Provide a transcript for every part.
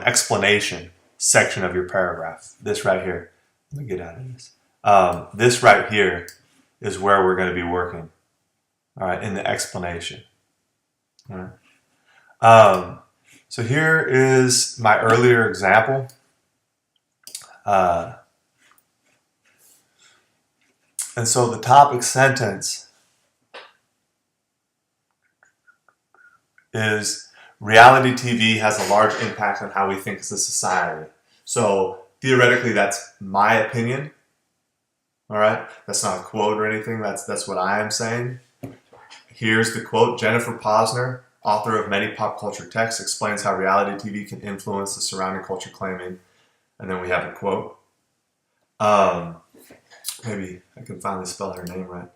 explanation section of your paragraph. This right here. Let me get out of this. This right here is where we're going to be working. All right, in the explanation. All right. So here is my earlier example. And so the topic sentence is reality TV has a large impact on how we think as a society. So theoretically, that's my opinion. All right, that's not a quote or anything. That's what I am saying. Here's the quote. Jennifer Posner, author of many pop culture texts, explains how reality TV can influence the surrounding culture, claiming, and then we have a quote. Maybe I can finally spell her name right.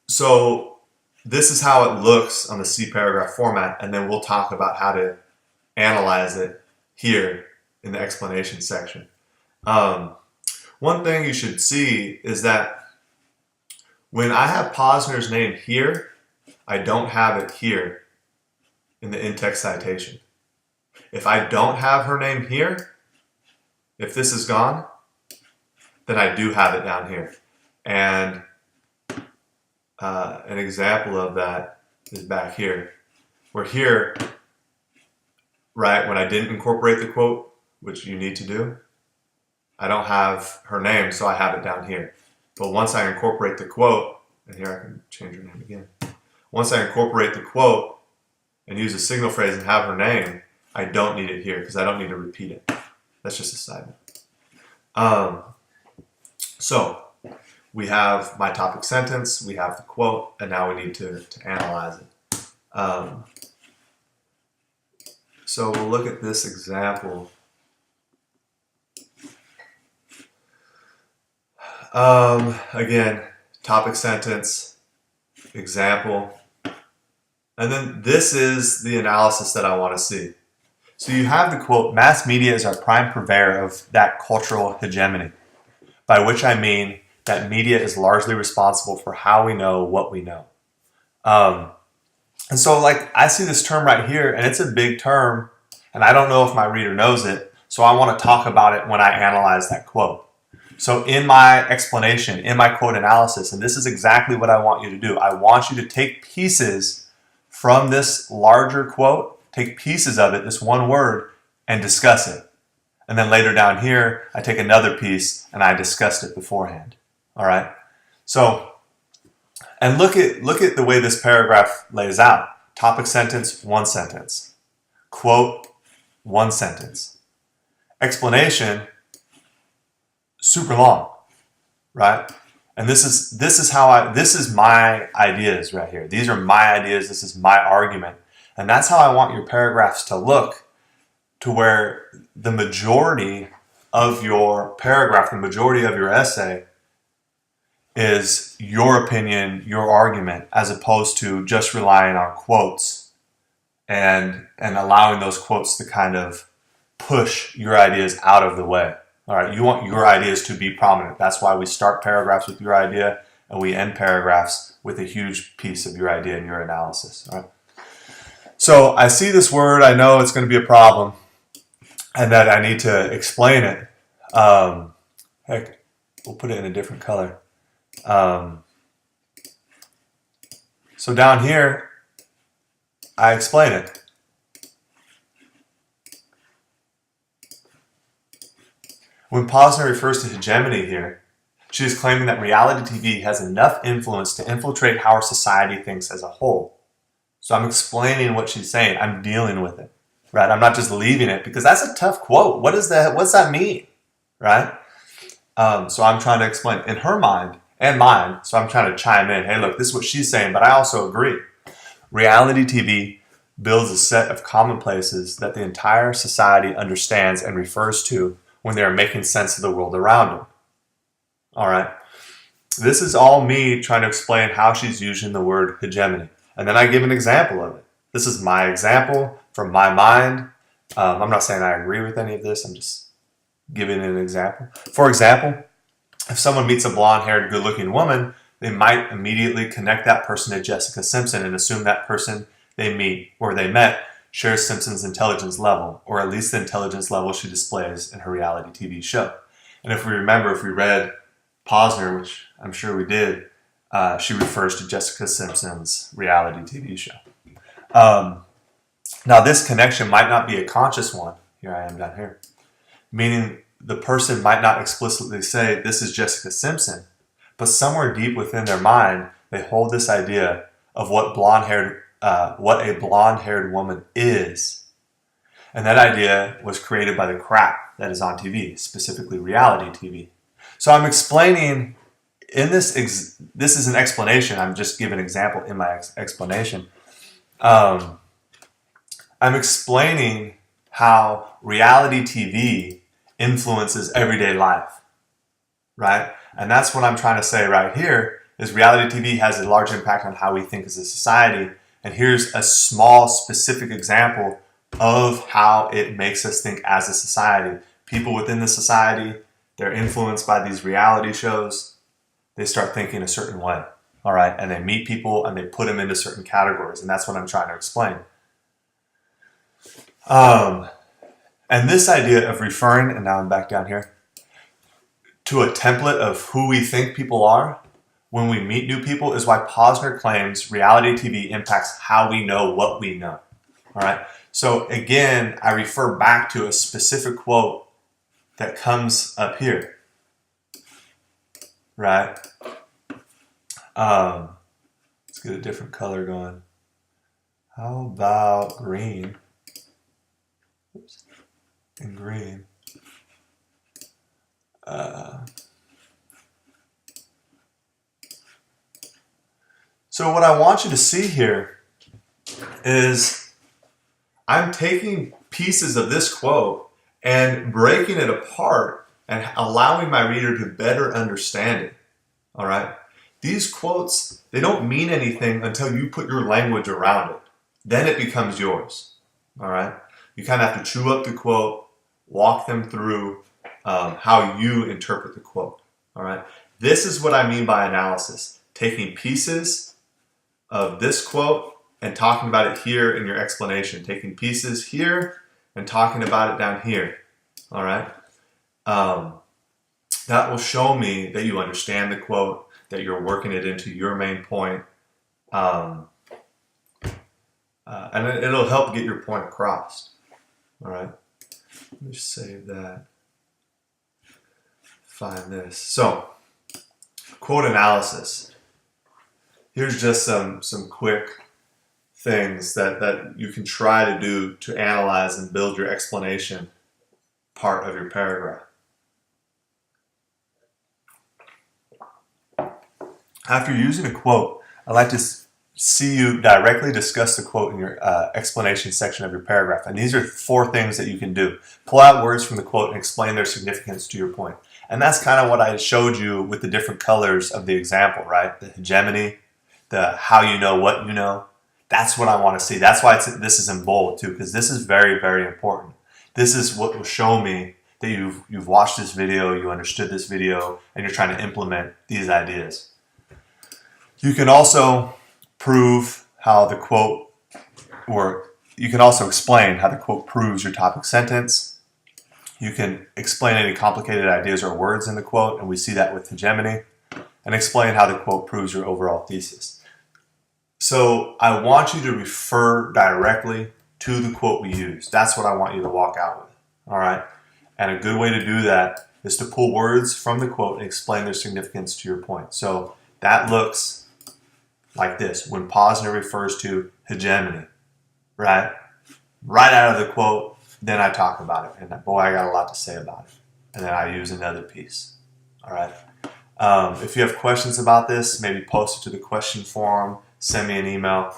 So this is how it looks on the C paragraph format, and then we'll talk about how to analyze it here in the explanation section. One thing you should see is that when I have Posner's name here, I don't have it here in the in-text citation. If I don't have her name here, if this is gone, then I do have it down here. And an example of that is back here. Where here, right, when I didn't incorporate the quote, which you need to do, I don't have her name, so I have it down here. But once I incorporate the quote, and here I can change her name again. Once I incorporate the quote and use a signal phrase and have her name, I don't need it here because I don't need to repeat it. That's just a side note. So we have my topic sentence, we have the quote, and now we need to analyze it. So we'll look at this example. Again, topic sentence, example, and then this is the analysis that I want to see. So you have the quote, mass media is our prime purveyor of that cultural hegemony, by which I mean that media is largely responsible for how we know what we know. And so like I see this term right here, and it's a big term, and I don't know if my reader knows it, so I want to talk about it when I analyze that quote. So in my explanation, in my quote analysis, and this is exactly what I want you to do, I want you to take pieces from this larger quote, take pieces of it, this one word, and discuss it. And then later down here, I take another piece and I discussed it beforehand. All right? So, and look at the way this paragraph lays out. Topic sentence, one sentence. Quote, one sentence. Explanation, super long, right? And this is my ideas right here. These are my ideas. This is my argument. And that's how I want your paragraphs to look, to where the majority of your paragraph, the majority of your essay is your opinion, your argument, as opposed to just relying on quotes and allowing those quotes to kind of push your ideas out of the way. All right, you want your ideas to be prominent. That's why we start paragraphs with your idea and we end paragraphs with a huge piece of your idea and your analysis. All right. So I see this word, I know it's going to be a problem and that I need to explain it. Heck, we'll put it in a different color. So down here, I explain it. When Posner refers to hegemony here, she is claiming that reality TV has enough influence to infiltrate how our society thinks as a whole. So I'm explaining what she's saying. I'm dealing with it, right? I'm not just leaving it because that's a tough quote. What does that mean, right? So I'm trying to explain in her mind and mine. So I'm trying to chime in. Hey, look, this is what she's saying, but I also agree. Reality TV builds a set of commonplaces that the entire society understands and refers to when they are making sense of the world around them. All right. This is all me trying to explain how she's using the word hegemony. And then I give an example of it. This is my example from my mind. I'm not saying I agree with any of this. I'm just giving an example. For example, if someone meets a blonde-haired, good-looking woman, they might immediately connect that person to Jessica Simpson and assume that person they met shares Simpson's intelligence level, or at least the intelligence level she displays in her reality TV show. And if we remember, if we read Posner, which I'm sure we did, she refers to Jessica Simpson's reality TV show. Now, this connection might not be a conscious one. Here I am down here. Meaning the person might not explicitly say, this is Jessica Simpson, but somewhere deep within their mind, they hold this idea of what a blonde-haired woman is. And that idea was created by the crap that is on TV, specifically reality TV. So I'm explaining, this is an explanation, I'm just giving an example in my explanation. I'm explaining how reality TV influences everyday life, right? And that's what I'm trying to say right here, is reality TV has a large impact on how we think as a society. And here's a small specific example of how it makes us think as a society. People within the society, they're influenced by these reality shows. They start thinking a certain way, all right? And they meet people and they put them into certain categories. And that's what I'm trying to explain. And this idea of referring, and now I'm back down here, to a template of who we think people are when we meet new people is why Posner claims reality TV impacts how we know what we know. All right. So again, I refer back to a specific quote that comes up here. Right. Let's get a different color going. How about green? Oops. And green. So what I want you to see here is I'm taking pieces of this quote and breaking it apart and allowing my reader to better understand it. All right? These quotes, they don't mean anything until you put your language around it. Then it becomes yours. All right? You kind of have to chew up the quote, walk them through how you interpret the quote. All right? This is what I mean by analysis. Taking pieces of this quote and talking about it here in your explanation. Taking pieces here and talking about it down here. All right? That will show me that you understand the quote, that you're working it into your main point. And it'll help get your point across. All right? Let me just save that. Find this. So, quote analysis. Here's just some quick things that you can try to do to analyze and build your explanation part of your paragraph. After using a quote, I'd like to see you directly discuss the quote in your explanation section of your paragraph. And these are 4 things that you can do. Pull out words from the quote and explain their significance to your point. And that's kind of what I showed you with the different colors of the example, right? The hegemony, the how you know what you know. That's what I want to see. That's why this is in bold too, because this is very, very important. This is what will show me that you've watched this video, you understood this video, and you're trying to implement these ideas. You can also prove how the quote, or you can also explain how the quote proves your topic sentence. You can explain any complicated ideas or words in the quote, and we see that with hegemony, and explain how the quote proves your overall thesis. So I want you to refer directly to the quote we use. That's what I want you to walk out with. All right? And a good way to do that is to pull words from the quote and explain their significance to your point. So that looks like this. When Posner refers to hegemony, right? Right out of the quote, then I talk about it. And boy, I got a lot to say about it. And then I use another piece. All right? If you have questions about this, maybe post it to the question forum, send me an email,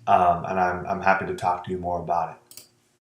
and I'm happy to talk to you more about it.